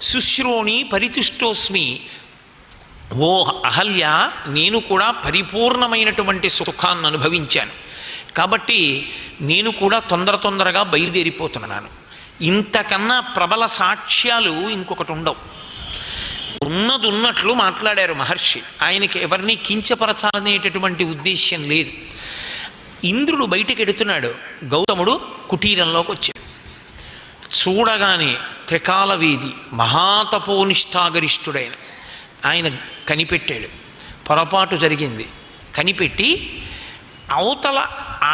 శుశ్రోణి పరితుష్టోస్మి. ఓ అహల్య, నేను కూడా పరిపూర్ణమైనటువంటి సుఖాన్ని అనుభవించాను, కాబట్టి నేను కూడా తొందరగా బయలుదేరిపోతున్నాను. ఇంతకన్నా ప్రబల సాక్ష్యాలు ఇంకొకటి ఉండవు. ఉన్నట్లు మాట్లాడారు మహర్షి. ఆయనకి ఎవరిని కించపరచాలనేటటువంటి ఉద్దేశ్యం లేదు. ఇంద్రుడు బయటికి ఎడుతున్నాడు, గౌతముడు కుటీరంలోకి వచ్చాడు. చూడగానే త్రికాలవేది మహాతపోనిష్టాగరిష్ఠుడైన ఆయన కనిపెట్టాడు. పొరపాటు జరిగింది. కనిపెట్టి అవతల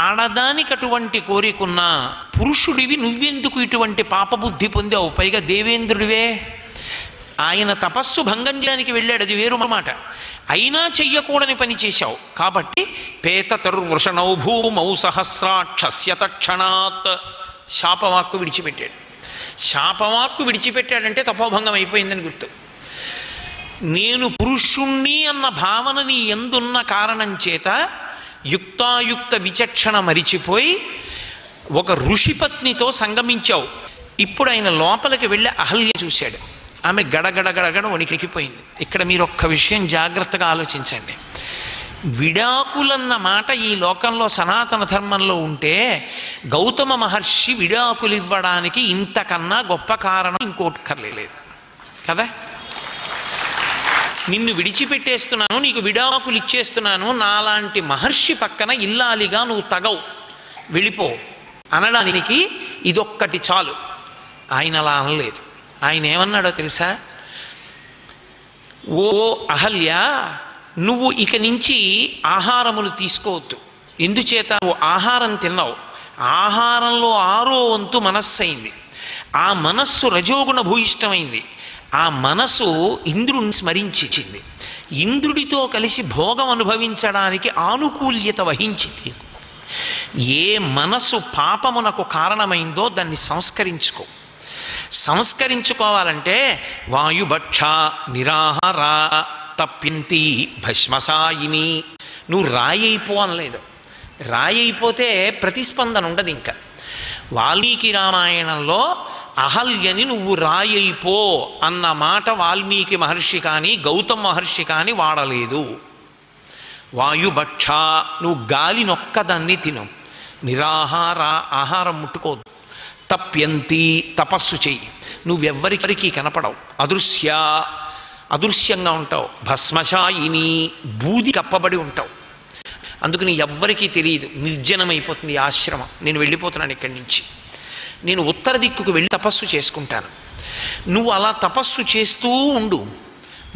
ఆడదానికి అటువంటి కోరికున్న పురుషుడివి నువ్వెందుకు ఇటువంటి పాపబుద్ధి పొందావు? పైగా దేవేంద్రుడివే. ఆయన తపస్సు భంగం చేయడానికి వెళ్ళాడు, అది వేరు మాట. అయినా చెయ్యకూడని పని చేశావు కాబట్టి పేతతర్వృషణౌ భూమౌ సహస్రాక్షస్య తక్షణాత్ శాపవాక్కు విడిచిపెట్టాడు. శాపవాక్కు విడిచిపెట్టాడంటే తపోభంగం అయిపోయిందని గుర్తు. నేను పురుషుణ్ణి అన్న భావన నీ ఎందున్న కారణం చేత యుక్తాయుక్త విచక్షణ మరిచిపోయి ఒక ఋషిపత్నితో సంగమించావు. ఇప్పుడు ఆయన లోపలికి వెళ్ళి అహల్య చూశాడు. ఆమె గడగడగడగడ వణికిపోయింది. ఇక్కడ మీరు ఒక్క విషయం జాగ్రత్తగా ఆలోచించండి. విడాకులన్న మాట ఈ లోకంలో సనాతన ధర్మంలో ఉంటే గౌతమ మహర్షి విడాకులు ఇవ్వడానికి ఇంతకన్నా గొప్ప కారణం ఇంకోటి కర్లేదు కదా. నిన్ను విడిచిపెట్టేస్తున్నాను, నీకు విడాకులు ఇచ్చేస్తున్నాను, నాలాంటి మహర్షి పక్కన ఇల్లాలిగా నువ్వు తగవు, వెళ్ళిపో అనడానికి ఇదొక్కటి చాలు. ఆయన అలా అనలేదు. ఆయన ఏమన్నాడో తెలుసా? ఓ అహల్య, నువ్వు ఇక నుంచి ఆహారములు తీసుకోవద్దు. ఎందుచేత? నువ్వు ఆహారం తిన్నావు. ఆహారంలో 6వ వంతు మనస్సు అయింది. ఆ మనస్సు రజోగుణ భూయిష్టమైంది. ఆ మనసు ఇంద్రుడిని స్మరించింది. ఇంద్రుడితో కలిసి భోగం అనుభవించడానికి ఆనుకూల్యత వహించింది. ఏ మనసు పాపమునకు కారణమైందో దాన్ని సంస్కరించుకోవాలంటే వాయుభక్ష నిరాహార తప్పింతి భస్మసాయిని. నువ్వు రాయైపో అనలేదు. రాయైపోతే ప్రతిస్పందన ఉండదు. ఇంకా వాల్మీకి రామాయణంలో అహల్యని నువ్వు రాయైపో అన్న మాట వాల్మీకి మహర్షి కానీ గౌతమ మహర్షి కానీ వాడలేదు. వాయుభక్ష, నువ్వు గాలి నొక్కదాన్ని తిను. నిరాహార, ఆహారం ముట్టుకోదు. తప్యంతి, తపస్సు చెయ్యి. నువ్వెవ్వరికి కనపడవు. అదృశ్యంగా ఉంటావు. భస్మశాయిని, బూది కప్పబడి ఉంటావు. అందుకని ఎవ్వరికీ తెలియదు. నిర్జనమైపోతుంది ఈ ఆశ్రమం. నేను వెళ్ళిపోతున్నాను ఇక్కడి నుంచి. నేను ఉత్తర దిక్కుకు వెళ్ళి తపస్సు చేసుకుంటాను. నువ్వు అలా తపస్సు చేస్తూ ఉండు.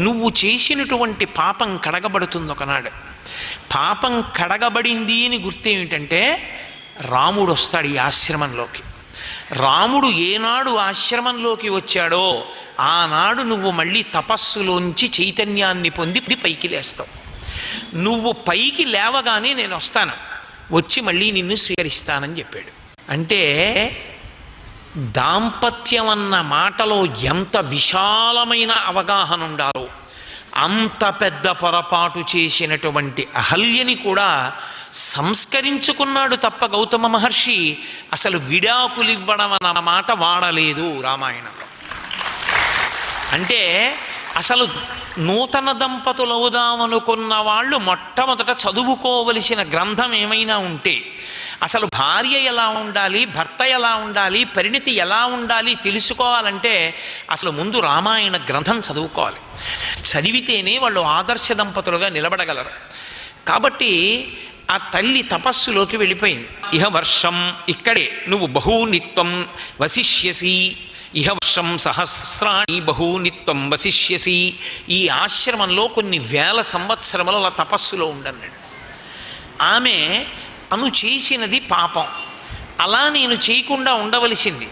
నువ్వు చేసినటువంటి పాపం కడగబడుతుంది ఒకనాడు. పాపం కడగబడింది అని గుర్తేమిటంటే రాముడు వస్తాడు ఈ ఆశ్రమంలోకి. రాముడు ఏనాడు ఆశ్రమంలోకి వచ్చాడో ఆనాడు నువ్వు మళ్ళీ తపస్సులోంచి చైతన్యాన్ని పొంది పైకి లేస్తావు. నువ్వు పైకి లేవగానే నేను వస్తాను, వచ్చి మళ్ళీ నిన్ను స్వీకరిస్తానని చెప్పాడు. అంటే దాంపత్యం అన్న మాటలో ఎంత విశాలమైన అవగాహన ఉండాలో అంత పెద్ద పొరపాటు చేసినటువంటి అహల్యని కూడా సంస్కరించుకున్నాడు తప్ప గౌతమ మహర్షి అసలు విడాకులివ్వడం అన్న మాట వాడలేదు రామాయణంలో. అంటే అసలు నూతన దంపతులు అవుదామనుకున్న వాళ్ళు మొట్టమొదట చదువుకోవలసిన గ్రంథం ఏమైనా ఉంటే, అసలు భార్య ఎలా ఉండాలి, భర్త ఎలా ఉండాలి, పరిణితి ఎలా ఉండాలి తెలుసుకోవాలంటే అసలు ముందు రామాయణ గ్రంథం చదువుకోవాలి. చదివితేనే వాళ్ళు ఆదర్శ దంపతులుగా నిలబడగలరు. కాబట్టి ఆ తల్లి తపస్సులోకి వెళ్ళిపోయింది. ఇహ వర్షం, ఇక్కడే నువ్వు బహూనిత్వం వసిష్యసి. ఇహ వర్షం సహస్రాణి బహూనిత్వం వసిష్యసి. ఈ ఆశ్రమంలో కొన్ని వేల సంవత్సరముల అలా తపస్సులో ఉండన్నాడు. ఆమె అను చేసినది పాపం, అలా నేను చేయకుండా ఉండవలసింది.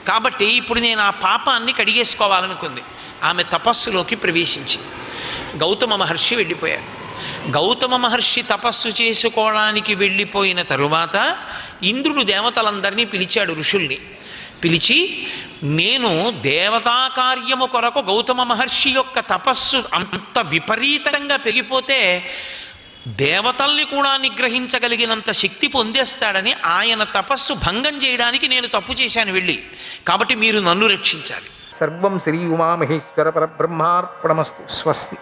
కాబట్టి ఇప్పుడు నేను ఆ పాపాన్ని కడిగేసుకోవాలనుకుంది. ఆమె తపస్సులోకి ప్రవేశించింది. గౌతమ మహర్షి వెళ్ళిపోయారు. గౌతమ మహర్షి తపస్సు చేసుకోవడానికి వెళ్ళిపోయిన తరువాత ఇంద్రుడు దేవతలందరినీ పిలిచాడు, ఋషుల్ని పిలిచి, నేను దేవతా కార్యము కొరకు గౌతమ మహర్షి యొక్క తపస్సు అంత విపరీతంగా పెరిగిపోతే దేవతల్ని కూడా నిగ్రహించగలిగినంత శక్తి పొందేస్తాడని ఆయన తపస్సు భంగం చేయడానికి నేను తప్పు చేశాను వెళ్ళి, కాబట్టి మీరు నన్ను రక్షించాలి. సర్వం శ్రీ ఉమామహేశ్వర పరబ్రహ్మార్పణమస్తు. స్వస్తి.